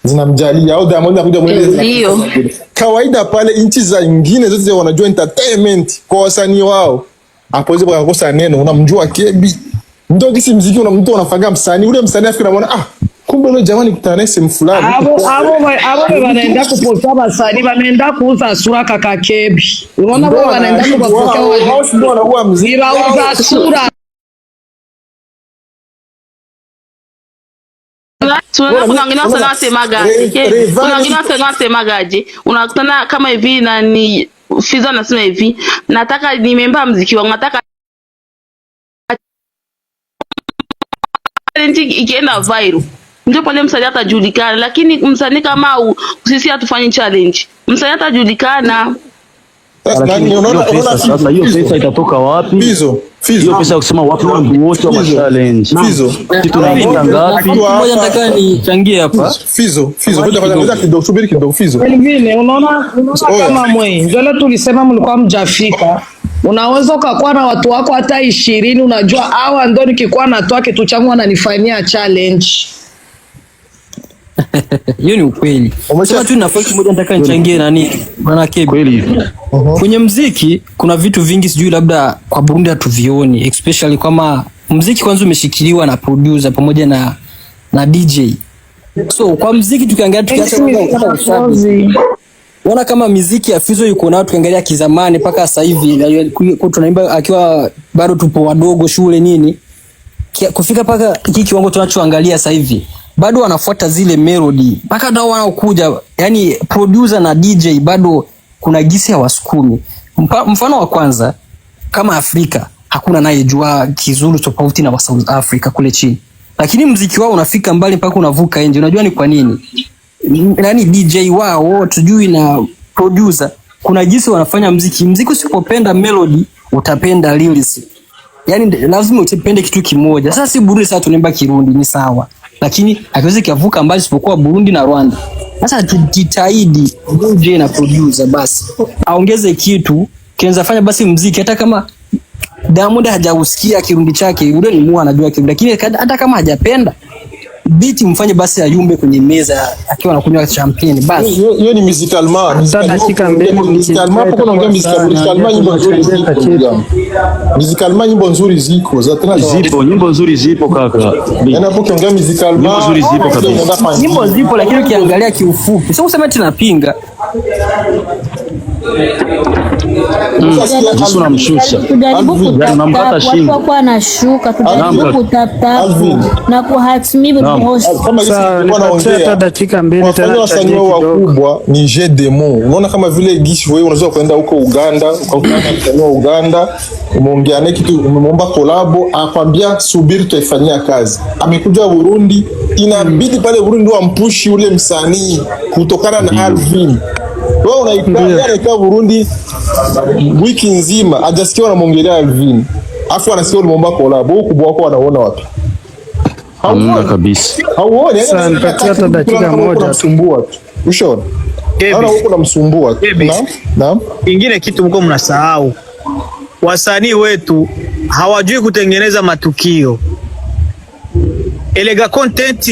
zinamjalia, au Diamond anakuja Burundi. Kawaida pale nchi za nyingine zote wanajua entertainment kwa wasanii wao. Hapo hizo bakakosa neno, unamjua Kebi. Ndio kisi muziki mtu anafanya msanii, ule msanii afikiri anaona kumbe yule jamani kutana sehemu fulani. Abo wanaenda kuposta basanii, wanaenda kuuza sura kaka Kebi. Unaona wao wanaenda kuposta wao ndio wanaua muziki. Wauza sura. Kuna wengine wasemaje, unakutana kama hivi na ni Fizo anasema hivi, nataka nimemba muziki wangu, nataka ikienda viral ndio pale msanii atajulikana, lakini msanii kama sisi hatufanyi challenge, msanii atajulikana. Sasa hiyo pesa itatoka wapi? Fizo. Hiyo pesa kusema watu wote wa challenge. Fizo. Kitu naita ngapi? Mmoja nataka nichangie hapa. Fizo. Ngoja kidogo, subiri kidogo Fizo. Elvine, unaona kama mwe. Ndio tulisema mlikuwa mjafika. Unaweza ukakuwa na watu wako hata 20, unajua hawa ndio nikikuwa natoa kitu changu wananifanyia challenge. Hiyo ni ukweli. Sema tu nafasi moja nataka nichangie nani? Bwana Kebi. Kweli. Kwenye muziki kuna vitu vingi sijui labda kwa Burundi hatuvioni, especially kama muziki kwanza umeshikiliwa na producer pamoja na DJ. So kwa muziki tukiangalia Unaona kama muziki ya Fizo yuko nao tukiangalia kizamani mpaka sasa hivi tunaimba akiwa bado tupo wadogo shule nini. Kufika paka hiki kiwango tunachoangalia sasa hivi bado wanafuata zile melody mpaka ndio wanaokuja, yani producer na DJ bado kuna gisi ya wasukumi. Mfano wa kwanza kama Afrika hakuna naye jua Kizulu tofauti na wa South Africa kule chini, lakini muziki wao unafika mbali mpaka unavuka nje. Unajua ni kwa nini? Nani DJ wao tujui na producer kuna gisi wanafanya muziki. Usipopenda melody utapenda lyrics, yani lazima utapende kitu kimoja. Sasa si Burundi, sasa tunaimba Kirundi ni sawa, lakini hakiwezi kavuka mbali isipokuwa Burundi na Rwanda. Sasa tujitahidi DJ na producer basi aongeze kitu kinaweza fanya basi muziki, hata kama Diamond hajausikia Kirundi chake, yule ni mwa anajua Kirundi, lakini hata kama hajapenda beat mfanye basi ayumbe kwenye meza akiwa anakunywa champagne basi. Hiyo ni musical man. Dakika mbili musical man hapo unaongea musical man, nyimbo nzuri ziko. Musical man nyimbo nzuri ziko. Zipo nyimbo nzuri zipo kaka. Yaani hapo ukiongea musical man nyimbo nzuri zipo kabisa. Nyimbo zipo lakini ukiangalia kiufupi. Sio kusema eti napinga. Yesu namshusha. Tunampata shingo. Watu kwa anashuka tujaribu kutapta na kuhatimiza host. Kama hata dakika mbili tena wasanii wakubwa ni J Demo. Unaona kama vile Gishi wewe unaweza kwenda huko Uganda, ukakutana na msanii wa Uganda, umeongea naye kitu, umemwomba collabo, akwambia subiri tutaifanyia kazi. Amekuja Burundi, inabidi pale Burundi wampushi ule msanii kutokana na Alvin. Wewe unaika Burundi wiki nzima hajasikia wanamwongelea Alvin. Afu anasikia ulimwomba collab. Wewe kubwa wako wanaona wapi? Hamna kabisa. Hauoni? Sasa nipatie hata dakika moja msumbua tu. Ushaona? Naona huko namsumbua tu. Naam. Kingine kitu mko mnasahau. Wasanii wetu hawajui kutengeneza matukio. Elega content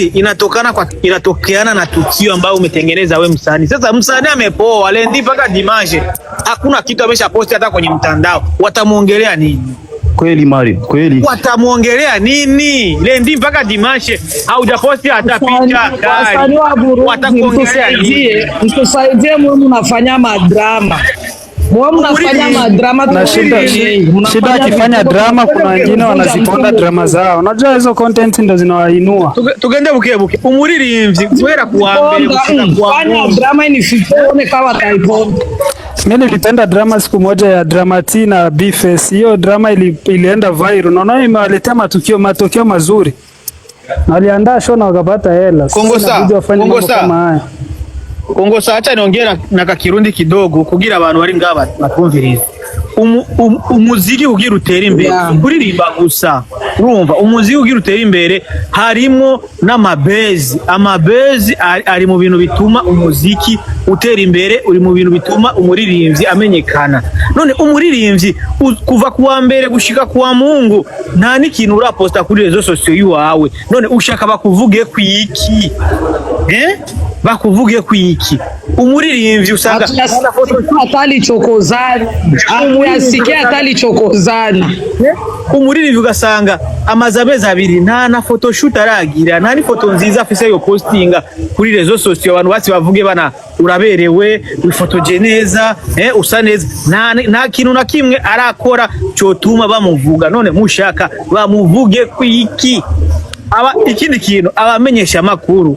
inatokeana na tukio ambayo umetengeneza we msanii. Sasa msanii amepoa, Lendi mpaka Dimanche hakuna kitu amesha posti hata kwenye mtandao. Watamuongelea nini? Kweli Mari, kweli. Watamuongelea nini? Lendi mpaka Dimanche haujaposti hata picha. Wasanii wa Burundi mtusaidie, mnafanya madrama. Mnafanya madrama na shida akifanya drama, kuna wengine wanaziponda drama zao. Unajua hizo content ndo zinawainua. Tugende buke umuriri mvera kuambe fanya drama inifikione kama taiponda. Mimi nilipenda drama siku moja ya Dramati na B-Face. Hiyo drama ilienda viral. Unaona imewaletea matokeo mazuri. Na waliandaa show na wakapata hela. Kongo saa acha niongee na Kirundi kidogo kugira abantu bari ngaba batumvirize. umuziki ugira utera imbere kuririmba gusa, urumva umuziki ugira utera imbere harimo n'amabezi. Amabezi ari mu bintu bituma umuziki utera imbere, uri mu bintu bituma umuririmbyi amenyekana. None umuririmbyi kuva kuwa mbere gushika kuwa Mungu nta n'ikintu uraposta kuri rezo sosiyo yiwawe, none ushaka bakuvuge kwiki? Bakuvuge kwiki? Umuririmbyi usanga atali chokozana, umuyasikia atali chokozana. Umuririmbyi ugasanga amazabeza abiri nta na photoshoot aragira, nta ni foto nziza afise yo postinga kuri rezo sosiyo abantu bati bavuge bana uraberewe, wifotoje neza, usa neza. Nta kintu na kimwe arakora cyotuma bamuvuga. None mushaka bamuvuge kwiki? Ikindi kintu abamenyesha makuru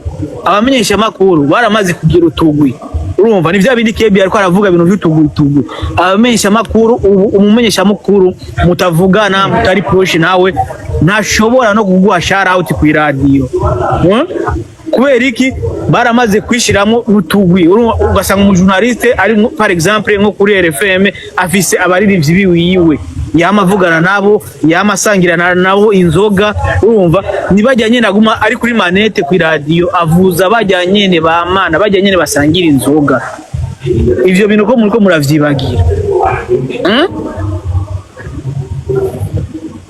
baramaze kugira utugwi, urumva ni vya bindi Kebi ariko aravuga ibintu by'utugwi. Abamenyesha makuru umumenyesha makuru mutavugana, mutari proche nawe ntashobora no kuguha shout out ku radio. Kubera iki? Baramaze kwishiramo n'utugwi. Ugasanga umujournaliste ari par exemple nko kuri RFM afise abaririmbyi biwiwe, yamavugana nabo, yamasangirana nabo inzoga, urumva nibajyanye naguma ari kuri manete ku radio avuza bajyanye bamana, bajyanye basangira inzoga. Ivyo bintu ko muriko muravyibagira.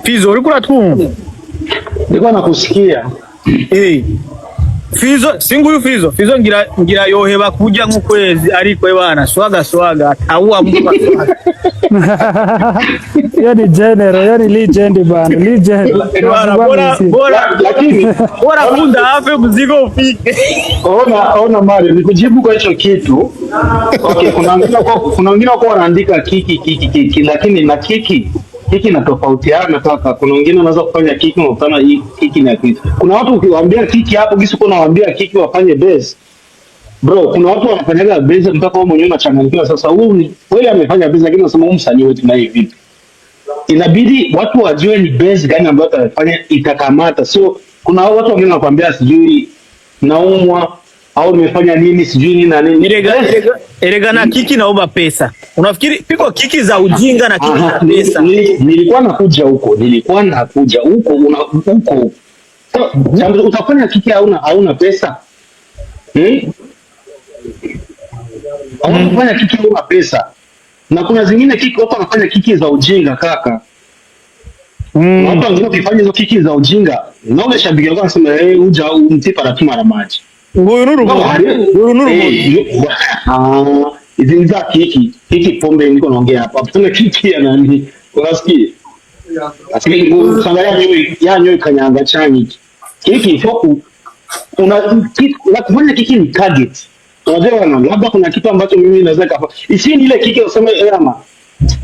Fizo uri kuratwumva? Ndiko nakusikia. Fizo singuyu Fizo ngira yoheba kujya nk'ukwezi ariko bana swaga atawuwa mvuga. Yani general, yani legend bana, legend. Bora kunda afe mzigo ufike. Ona Mario, nikujibu kwa hicho kitu. Okay, kuna wengine wako wanaandika kiki, lakini na kiki na tofautiana kaka. Kuna wengine wanaweza kufanya kiki unakutana hii kiki na kiki. Kuna watu ukiwaambia kiki hapo gisi kuna waambia kiki wafanye base. Bro, kuna watu wanafanyaga base mpaka wao mwenyewe unachanganyikiwa. Sasa huyu ni kweli amefanya base, lakini unasema huyu msanii wetu na hivi vipi? Inabidi watu wajue ni base gani ambayo atafanya itakamata. So kuna watu wengine wanakuambia sijui naumwa au nimefanya nini sijui nini na nini. Erega na kiki naomba pesa. Unafikiri piko kiki za ujinga na kiki za pesa? Nilikuwa nakuja huko huko. Utafanya kiki hauna pesa? Unafanya kiki hauna pesa. Na kuna zingine kiki watu wanafanya kiki za ujinga kaka. Watu wengine wakifanya hizo kiki za ujinga, na ule shabiki wako anasema uja umtipa na tuma na maji. Huyu nuru. Hizi za kiki pombe niko naongea hapa. Tuna kiki ya nani? Unasikia? Asili usangalia nyoy kanyanga chanyi. Kiki foku unafanya kiki ni target. Unajua labda kuna kitu ambacho mimi naweza kufanya. Isi ni ile kiki useme ama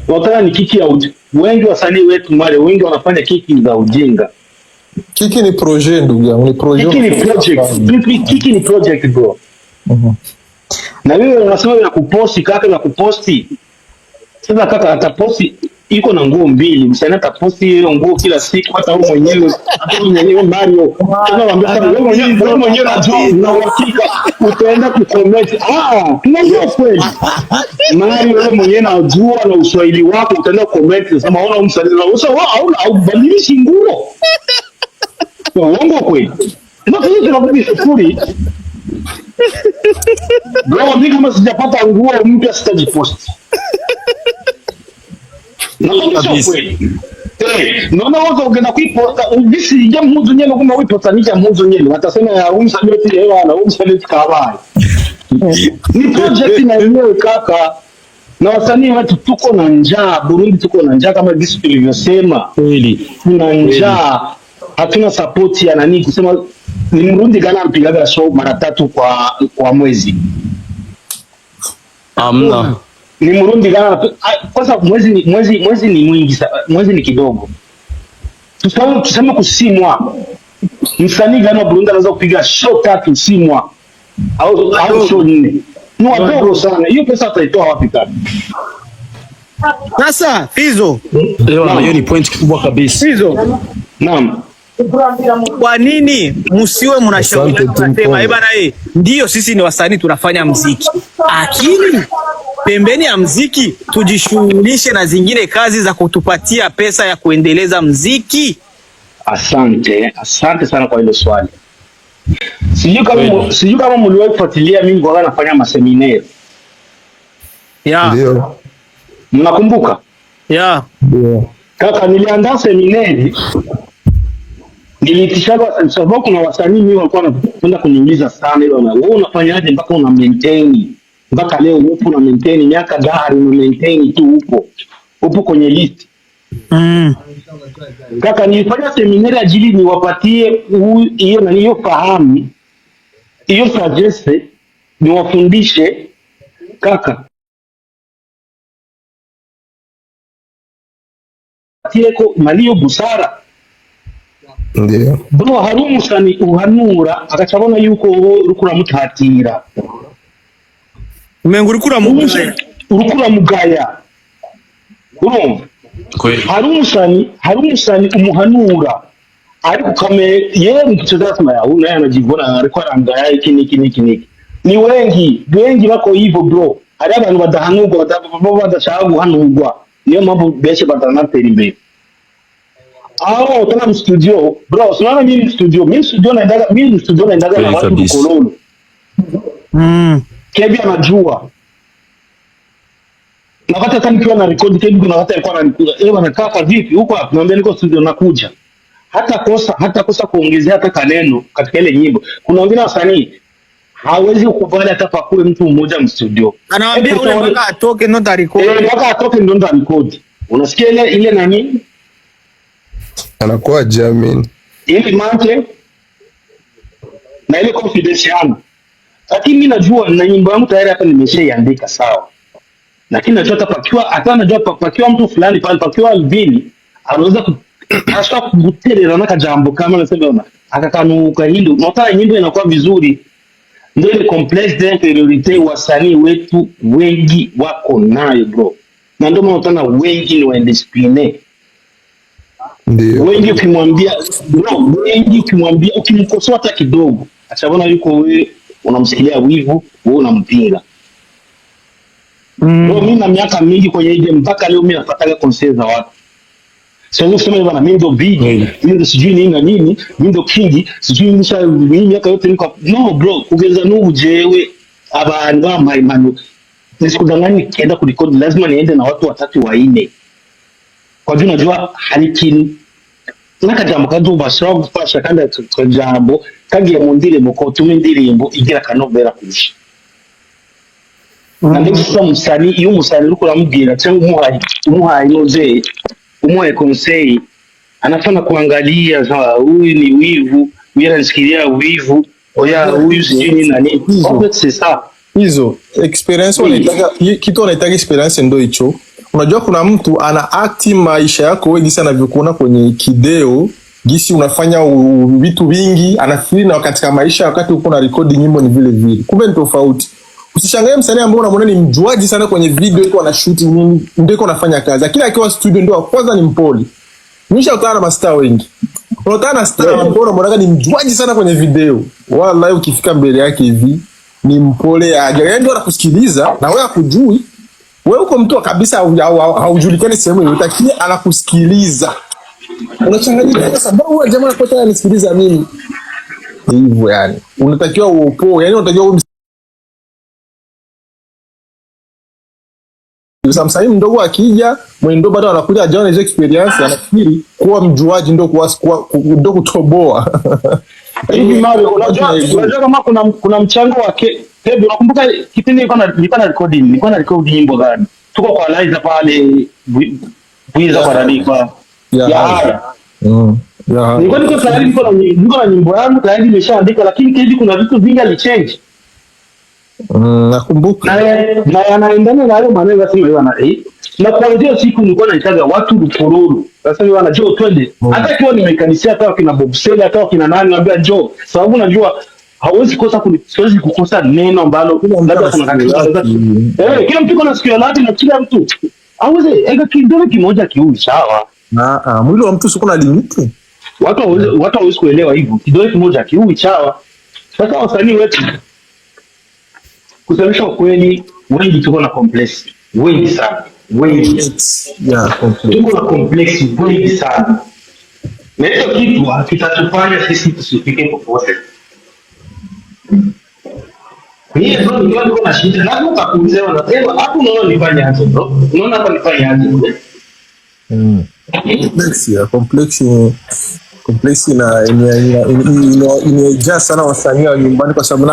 wataka ni kiki ya wengi wasanii wetu male wengi wanafanya kiki za ujinga. Kiki ni projet ndugu yangu, ni projet. Kiki ni project bro. Na wewe unasema na kuposti kaka na kuposti. Sasa kaka ataposti iko na nguo mbili, msanii ataposti hiyo nguo kila siku hata wewe mwenyewe Mario. Tunawaambia wewe mwenyewe na uhakika utaenda kucomment. Tunajua kweli. Mario wewe mwenyewe unajua na uswahili wako utaenda comment unasema ona msanii na au badilishi nguo. Uongo kweli. Ndio tunakuwa sifuri. Bro, mimi kama sijapata nguo mpya sitajiposti. Naona wazo ugenda kuiposta uvisi ija mhuzu nyele kuma uiposta nija mhuzu nyele watasema ya umsaliti hewa na umsaliti kawaii. Ni project na yenyewe kaka. Na wasanii wetu tuko na njaa, Burundi tuko na njaa kama gisi tulivyosema. Kweli. Tuna njaa, hatuna support ya nani kusema ni Mrundi gana mpigaga show mara 3 kwa mwezi. Amna. Ni Mrundi gana kwanza mwezi ni mwingi, mwezi ni kidogo. Tuseme kusimwa. Msanii gani wa Burundi anaweza kupiga show 3 simwa au show 4? Ni wadogo sana. Hiyo pesa ataitoa wapi kaka? Sasa Fizo. Leo hiyo ni point kubwa kabisa. Fizo. Naam. Kwa nini msiwe mnashauriana mnasema bana ndio sisi ni wasanii tunafanya muziki. Lakini pembeni ya muziki tujishughulishe na zingine kazi za kutupatia pesa ya kuendeleza muziki? Asante sana kwa hilo swali. Sijui kama mliwahi kufuatilia mimi ngoga nafanya maseminari. Ndio. Mnakumbuka? Ndio. Kaka, niliandaa seminari. Nilitishaga sababu kuna wasanii mimi walikuwa wanapenda kuniuliza sana hilo, wewe unafanyaje mpaka una maintain mpaka leo upo na maintain miaka gari una maintain tu upo kwenye list. Kaka, nilifanya seminari ajili niwapatie hiyo na hiyo fahamu hiyo suggest niwafundishe kaka tieko malio busara. Ndio. Bro, harumu sani uhanura akachabona yuko rukura mutatira. Umengo rukura mugaya. Urumva? Harumu sani umuhanura. Ariko kame yeye mkicheza sana huyu naye anajivuna alikuwa angaya iki. Ni wengi wako hivyo bro. Hari abantu badahanurwa badashaka guhanurwa. Niyo mambo beshe batanatera imbere. Tena studio bro, unaona mimi studio naendaga na watu Kololo. Kebi anajua. Na wakati hata nikiwa na record Kebi kuna wakati alikuwa ananikuza, wanakaa vipi huko hapo, naambia niko studio nakuja. Hata kosa kuongezea hata kaneno katika ile nyimbo. Kuna wengine wasanii hawezi kukubali hata pakue mtu mmoja mstudio. Anawaambia ule mpaka atoke ndo record. Mpaka atoke ndo record. Unasikia ile nani? Anakuwa Jamin. Ili manche na ile confidence yangu. Lakini mimi najua na nyimbo yangu tayari hapa nimeshaiandika sawa. Lakini najua hata najua pakiwa mtu fulani pale pakiwa Alvini anaweza hasa kuguterera na kajambo kama nasema akakanuka hilo. Unataka nyimbo inakuwa vizuri. Ndio ile complex d'inferiorité wasanii wetu wengi wako nayo bro. Na ndio maana utaona wengi ni waindiscipline. Ndio. Wengi ukimwambia ukimkosoa hata kidogo, achaona yuko wewe unamsikilia wivu, wewe unampinga. Mimi na miaka mingi kwenye hii game mpaka leo mimi napataga conseils za watu. Sio kusema bwana mimi ndio big, mimi ndio sijui nini na nini, mimi ndio king, sijui mimi miaka yote niko no bro, kugeza nuhu jewe abantu bamaimano. Nisikudanganya kienda kurecord lazima niende na watu watatu waine. Kwa juu najua halikini nakajambo kadubashira gufasha kandi akajambo kagiye mu ndirimbo ko tume indirimbo igira kanovera kurusha. Na ndio sasa musani iyo musani uko ramubwira cyangwa umuhaye noze umuhaye conseil anafanya kuangalia huyu ni wivu, huyu anasikilia wivu, oya huyu sijui nani. Sasa hizo experience wanataka kitu wanataka experience ndio hicho. Unajua kuna mtu ana act maisha yako wewe gisi anavyokuona kwenye kideo, gisi unafanya vitu vingi, anafikiri na katika maisha wakati uko na record nyimbo ni vile vile. Kumbe ni tofauti. Usishangae msanii ambaye unamwona ni mjuaji sana kwenye video yuko ana shoot nini, ndio yuko anafanya kazi. Lakini akiwa studio ndio kwanza ni mpoli. Nimeshakutana na mastaa wengi. Unakutana na star ambaye unamwona ni mjuaji sana kwenye video. Wallahi ukifika mbele yake hivi ni mpole aje. Yeye ndio anakusikiliza na wewe hakujui. Wewe uko mtu kabisa haujulikani sehemu yoyote, lakini anakusikiliza. Unachanganyika kwa sababu huyu jamaa anapotaka anisikiliza mimi. Hivyo yani. Unatakiwa uopoe, yani unatakiwa msanii mdogo akija, mwenendo bado anakuja ajaona hizo experience, anafikiri kuwa mjuaji ndio ndio kutoboa. Hivi Mario, unajua kama kuna mchango wa Kebi, unakumbuka kipindi nilikuwa na recording nyimbo gani? Tuko kwa Liza pale Bwiza kwa Radika. Ya. Niko tayari niko na nyimbo yangu tayari nimeshaandika, lakini Kebi kuna vitu vingi alichange. Nakumbuka. Na anaendana na hayo maneno nasema bwana na kuanzia siku nilikuwa naitaga watu rukururu. Sasa hivi bwana Joe twende. Hata kiwa nimekanisia hata kina Bob Sele hata kina nani naambia Joe, sababu najua siwezi kukosa neno ambalo labda kuna kanisa. Kila mtu kuna sikio lake na kila mtu hawezi eka kidole kimoja kiui sawa. Mwili wa mtu sio kuna limiti. watu hawezi kuelewa hivyo. Kidole kimoja kiui chawa. Sasa wasanii wetu, kusema ukweli, wengi tuko na complex, wengi sana, wengi. Tuko na complex wengi sana. Na hiyo kitu kitatufanya sisi tusifike popote. Mimi ndio niko na shida, lazima utakuuliza wanasema hapo, unaona nifanye aje bro? Unaona hapa nifanye aje bro? Complex na imejaa sana wasanii wa nyumbani kwa sababu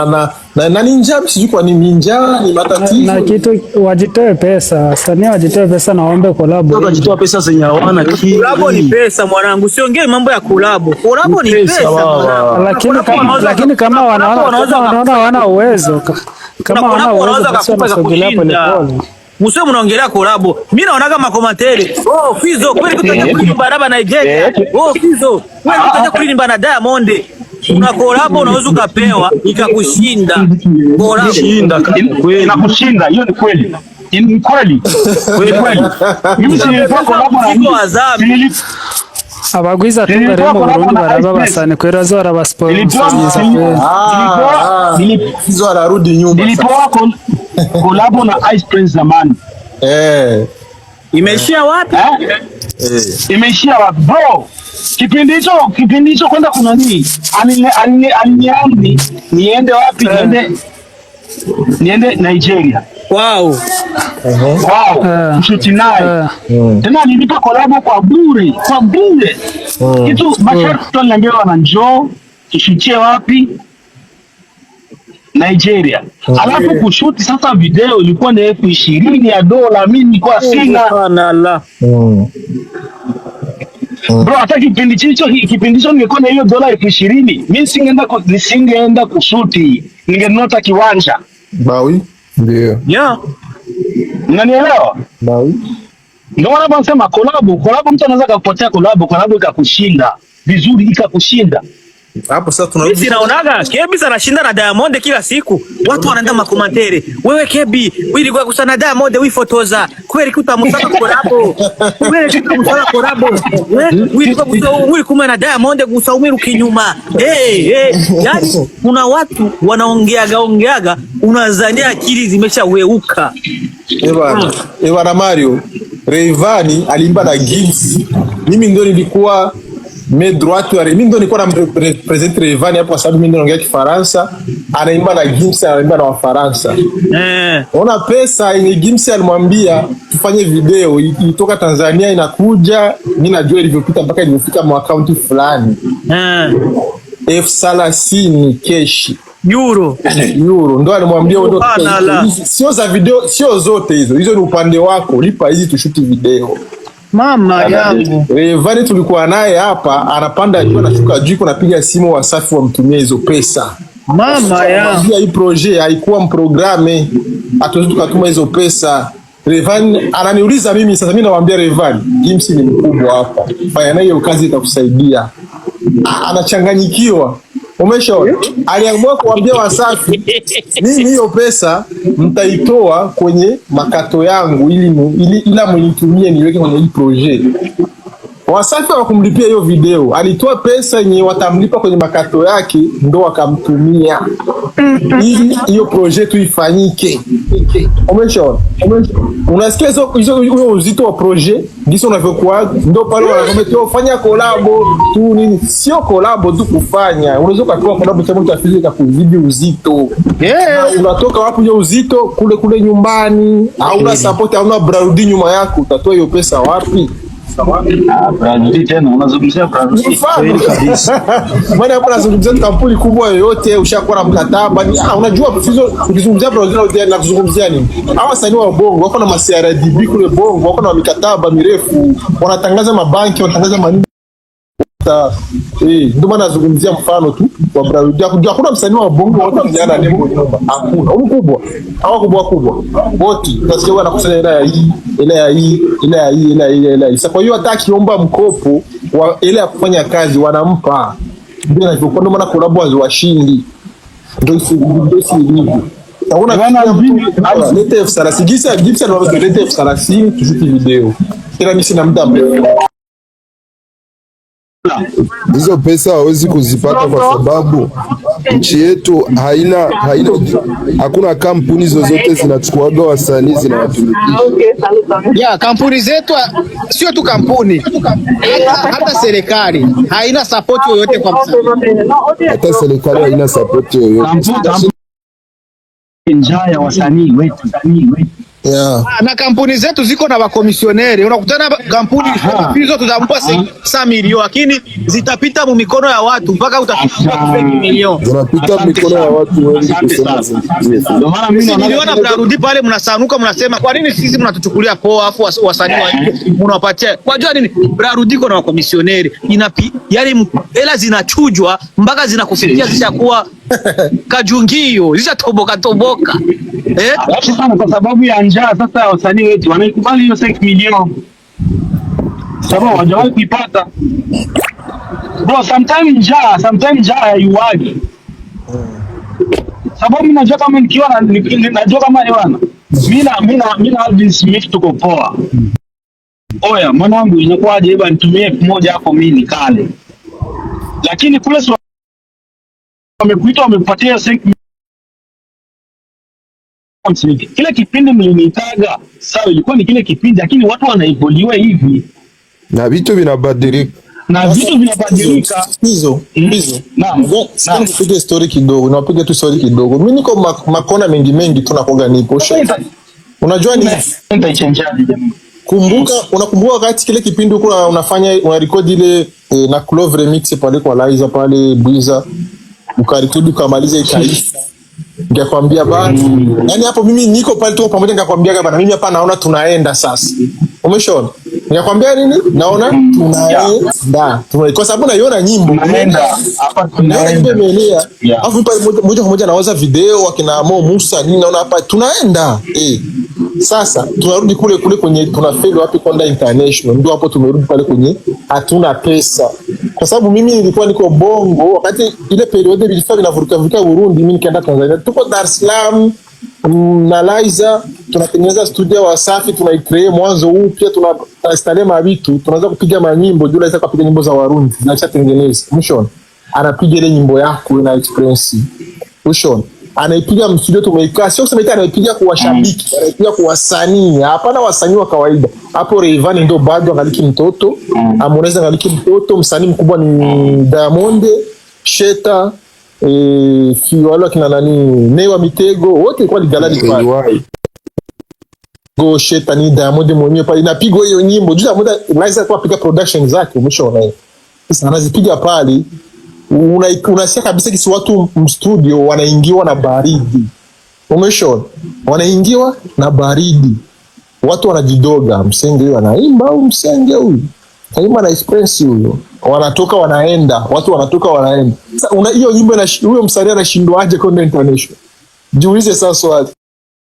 na ni njaa, sijui kwa nini njaa ni matatizo. Na kitu wajitoe pesa, wasanii wajitoe pesa na waombe collab. Wajitoe pesa zenye hawana kitu. Collab ni pesa mwanangu, siongee mambo ya collab. Collab ni pesa mwanangu. Lakini kama wanaona hawana uwezo, kama hawana uwezo kusogelea polepole. Muswe mnaongelea kolabo. Mimi naona kama komantere. Oh Fizo, kweli kutaja kulimba na Nigeria. Oh Fizo, kweli kutaja kulimba na Diamond. Una kolabo unaweza ukapewa ikakushinda. Kolabo shinda kweli. Inakushinda, hiyo ni kweli. Ni kweli. Kweli. Mimi nilikuwa kolabo na Azam. Abagwiza tunga mu Burundi baraba basane kwera zo arabasponsor. Fizo ararudi nyumba. Nilipoa kolabo na Ice Prince zamani. Imeishia wapi? Imeishia wapi bro? Kipindi hicho kwenda kuna nini? Aliniambi niende wapi? Niende Nigeria. Wow. Mshuti naye. Tena nilipa kolabo kwa bure. Kitu masharti tunaniambiwa na njoo tushutie wapi? Nigeria. Alafu kushuti sasa video ilikuwa ni $20,000, mimi nilikuwa sina. Subhanallah. Bro, hata kipindi hicho nilikuwa na hiyo $20,000, mimi nisingeenda kushuti, ningenota kiwanja. Bawi? Ndio. Yeah. Unanielewa? Bawi. Ndio maana nasema collab mtu anaweza kupotea collab ikakushinda. Vizuri ikakushinda. Hapo sasa tunarudi. Mimi naonaga Kebi anashinda na Diamond kila siku. Watu wanaenda makomantere. Wewe Kebi, wewe kwa kusana Diamond wewe fotoza. Kweli kutamsaka collabo. Kweli kutamsaka collabo. Wewe kwa kusana kuma na Diamond kusaumiru kinyuma. Yaani kuna watu wanaongeaga unazania akili zimeshaweuka. Eva Mario, Rayvanny alimba na Gims. Mimi ndio nilikuwa mimi ndo nilikuwa na represent Rayvanny hapo kwa sababu mimi naongea Kifaransa, anaimba na Gims, anaimba na Wafaransa. Ona pesa yenye Gims alimwambia tufanye video itoka Tanzania inakuja, mimi najua ilivyopita mpaka ilifika mu account fulani. $30,000 keshi. Euro ndo alimwambia ndo sio za video, sio zote hizo ni upande wako, lipa hizi tushuti video. Mama yangu Rayvanny tulikuwa naye hapa, anapanda juu anashuka juu, kunapiga simu Wasafi wamtumie hizo pesa. Mama yangu hii project haikuwa mprograme, hatuwezi tukatuma hizo pesa. Rayvanny ananiuliza mimi sasa, mimi nawaambia Rayvanny, Gims ni mkubwa hapa, fanya nayo kazi itakusaidia. Anachanganyikiwa. Umeshaona? Aliamua kuambia Wasafi, mimi hiyo pesa mtaitoa kwenye makato yangu ili ila mnitumie niweke kwenye hii project. Wasafi hawakumlipia hiyo video. Alitoa pesa yenye watamlipa kwenye makato yake ndo wakamtumia ili hiyo project ifanyike. Umeshaona? Unasikia hizo uzito wa project giso unavyokuwa, ndo pale wanakomea fanya collabo tu nini. Sio collabo tu kufanya, unaweza kutoa collabo cha mtu afike kuzidi uzito. Unatoka wapi hiyo uzito? Kule nyumbani, hauna support, hauna brand nyuma yako, utatoa hiyo pesa wapi? Brand tena unazungumzia brand kabisa. Maana hapo unazungumzia kampuni kubwa yoyote, ushakuwa na mkataba. Unajua hizo ukizungumzia brand na kuzungumzia nini? Hawa wasanii wa Bongo wako na ma-CRDB kule Bongo, wako na mikataba mirefu, wanatangaza mabanki, wanatangaza manini. Ndio maana nazungumzia mfano tu wa brand. Hakuna msanii wa Bongo wote mjana nembo nyumba. Hakuna. Mkubwa. Hawa kubwa. Wote utasikia wanakusanya ile ya hii. Sasa kwa hiyo hata akiomba mkopo wa ile ya kufanya kazi wanampa. Ndio hivyo, ndio maana collab washindi. Ndio si hivyo. Taona kama lete FSRC Gibson ndio lete FSRC tushuti video. Kila mimi sina muda mrefu. hizo pesa hawezi kuzipata kwa sababu nchi yetu hakuna kampuni zozote zinachukuaga wasanii zinawatumikisha. Ya kampuni zetu sio tu kampuni, hata serikali haina support yoyote kwa msanii. Hata serikali haina support yoyote. Njaa ya wasanii wetu. Yeah. Na kampuni zetu ziko na wakomisioneri. Unakutana kampuni hizo tutampa 100 milioni lakini zitapita mu mikono ya watu mpaka utafikia 50 milioni. Zinapita mikono ya watu wengi kusema. Ndio maana mimi niliona mnarudi pale mnasanuka mnasema kwa nini sisi mnatuchukulia poa afu wasanii wa mnawapatia. Kwa jua nini? Mnarudi kwa wakomisioneri. Yaani hela zinachujwa mpaka zinakufikia zishakuwa kajungio, zishatoboka. Sana kwa sababu ya njaa sasa wasanii wetu wanaikubali hiyo 6 milioni. Sababu hawajawahi kuipata. Bro, sometimes njaa haiwagi. Sababu najua kama nikiwa najua kama Ewana. Mimi Alvin Smith tuko poa. Oya, mwanangu inakuwaje heba nitumie 1 hapo mimi nikale. Lakini kule wamekuita wamekupatia 5 kile kipindi mlinitaga sawa, ilikuwa ni kile kipindi, lakini watu wanaivoliwa hivi na vitu vinabadilika. Hizo. Naam. Nipige story kidogo. Napiga tu story kidogo. Mimi niko makona mengi tunakoga nipo. Unajua ni unakumbuka wakati kile kipindi uko una record ile na Clove remix pale kwa Liza pale Bwiza, ukarekodi ukamaliza ikaisha. Nikakwambia bana, yani hapo mimi niko pale tu pamoja, nikakwambia bana mimi hapa naona tunaenda sasa. Umeshaona? Nikakwambia nini? Naona tunaenda. Kwa sababu naiona nyimbo tunaenda hapa tunaenda. Alafu pale moja kwa moja nawaza video wakina Mo Musa nini, naona hapa tunaenda. Sasa tunarudi kule kwenye tunafeli wapi Konda International. Ndio hapo tumerudi pale kwenye hatuna pesa. Kwa sababu mimi nilikuwa niko Bongo wakati ile periode ilifika inavuruka Burundi, mimi nikaenda Tanzania. Tuko Dar es Salaam na Liza tunatengeneza studio Wasafi, tunaicreate mwanzo upya, tunainstall mavitu, tunaanza kupiga manyimbo. Jula Liza kupiga nyimbo za Warundi na acha tengeneza. Mshon anapiga ile nyimbo yako na experience. Mshon anaipiga mstudio, tumeikaa sio kusema ita anaipiga kwa washabiki, anaipiga kwa wasanii. Hapana wasanii wa kawaida. Hapo Rayvanny ndio bado angaliki mtoto, Harmonize angaliki mtoto, msanii mkubwa ni Diamond, Sheta, wale kina nani, Newa Mitego, wote kwa galani pale. Go Sheta ni Diamond mwenyewe pale inapigwa hiyo nyimbo. Jua muda Liza kwa piga production zake, umeshaona hiyo. Sasa anazipiga pale. Unasikia kabisa kisi watu mstudio wanaingiwa na baridi. Umeshaona? Wanaingiwa na baridi. Watu wanajidoga, msenge huyu anaimba au msenge huyu kaimba na experience huyo. Wanatoka wanaenda, watu wanatoka wanaenda. Sasa hiyo nyimbo na huyo msanii anashindwaje Konda International? Jiulize sasa swali.